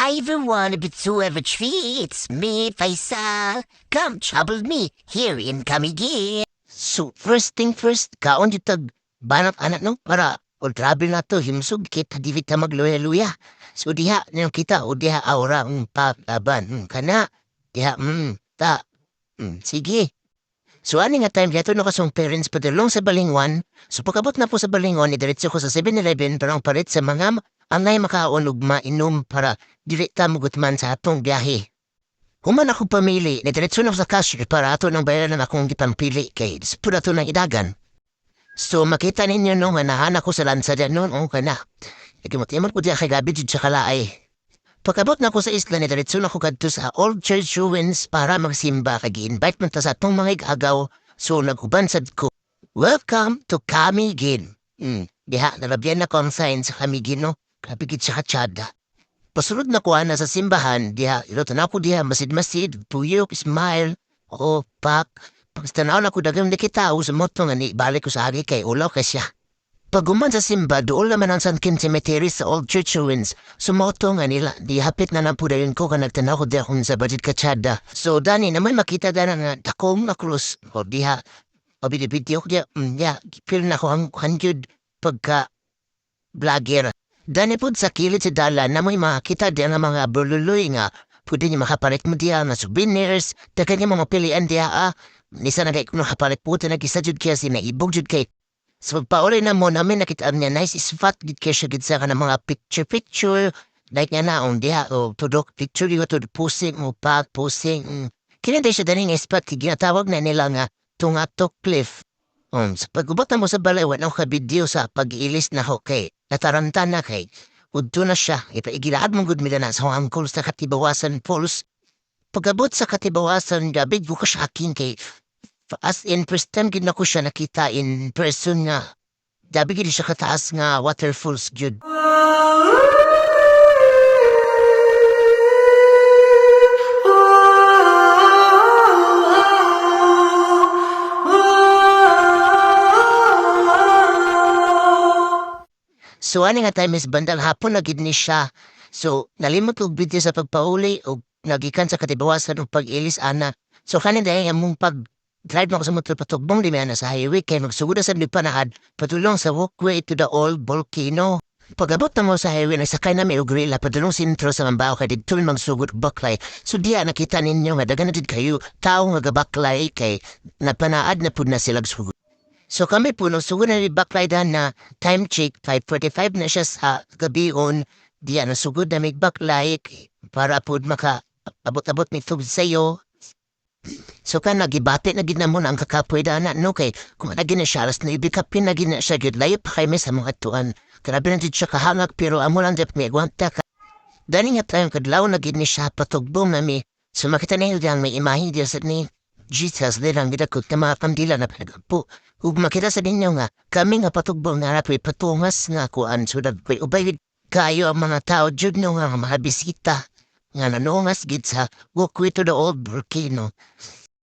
Hi everyone, if it's whoever treats me, Faisal. Come trouble me, here in Kamigi. So, first thing first, kaon yung tag banat anak no, para o travel na to, himsog, kita di kita magluya-luya. So, diha, nyo kita, o diha aura, paglaban, kana, diha, sige. So, ani nga time dito no kasong parents padulong sa Balingwan. So, pagkabot na po sa Balingwan, idiretso ko sa 7-Eleven para ang palit sa mga anay makaon ug mainom para direkta mugutman sa atong biyahe. Human ako pamili, nidiretso na ko sa cashier para ato nang bayaran akong gipampili kay pura to ng idagan. So, makita ninyo no, manahan ako sa lansa dyan noon, o kana. Ikimot-imot ko diya kay gabi dyan sa kalaay. Pagkabot na ko sa isla, nidiretso na ko kadto sa Old Church Ruins para magsimba kag invite man ta sa atong mga igagaw. So nagubansad ko. Welcome to Camiguin. Diha, nalabyan na ko ang sign sa Camiguin no. Kapigit sa katsada. Pasulod na ko na sa simbahan, diha, ilotan ako diha, masid-masid, tuyok, smile, o pak. Pagstanaw na ko dagang nakitao sa moto nga ni balik ko sa agi kay ulaw ka siya. Paguman sa simba, doon naman ang San Kim Cemetery sa Old Church Ruins. Sumoto nga nila, di hapit na napudayon ko ka nagtanaw ko dahon sa budget katsada. So, dani naman makita dana nga takong na krus. O diha, o binibidyo ko diya, feel na ko ang hangyod pagka vlogger. Dani po sa kilid sa dala na may makita diya nga mga bululuy nga. Pwede niya makapalit mo diya nga souvenirs. Taka niya mga pilian diya Nisa na kay kung nakapalit po ito nag-isa jud kaya sinaibog jud kay. So, pauli na mo namin nakita niya nice is fat gid kaya siya gid sa ka ng mga picture. Like nga naong diha o tudok picture yung to posing o pag posing. Kinanday siya dani nga spot ginatawag na nila nga Tungatok Cliff. Sa pagubot na mo sa balay, wala ka video sa pag-iilis na ho kay. Nataranta na kay. Udto na siya. Ipaigilaad mong good na sa angkol sa Katibawasan Falls. Pagabot sa Katibawasan, gabi ko siya akin kay. As in, first time gid na ko siya nakita in person nga. Gabi gid siya kataas nga waterfalls gyud. So, ano nga time is bandang hapon na gid ni siya. So, nalimot og video sa pagpauli o nagikan sa Katibawasan o pag-ilis ana. So, kanin dahil among pag-drive na ko sa motor patugbong di na sa highway kay magsugod sa panahad patulong sa walkway to the old volcano. Pagabot na mo sa highway, nagsakay na may ugrila patulong sintro sa mambaw kay dito magsugod baklay. So, diya nakita ninyo nga dagan na did kayo tao nga gabaklay kay napanaad na pud na silag sugod. So kami po, nung sugod na backlightan na time check, 5:45 na siya sa gabion, diya na sugod na may backlight para po maka-abot-abot may tubig sa'yo. So ka nagibate na gina mo na ang kakapweda na, no kay kung nagin na siya, alas na ibikapin na gina siya, good layo pa kayo sa mga tuan. Grabe na din siya kahangag, pero amo lang dip may gwanta ka. Dani nga tayong kadlaw na gina siya patugbong na may, so makita na yung may imahin diya sa ni Jesus, dirang gidakot na mga kandila na pinagpo. Ug makita sa ninyo nga, kami nga patugbong nga rapoy patungas nga kuan so nagpay ubay kayo ang mga tao jud no nga mga bisita nga nanungas gid sa walkway to the old volcano.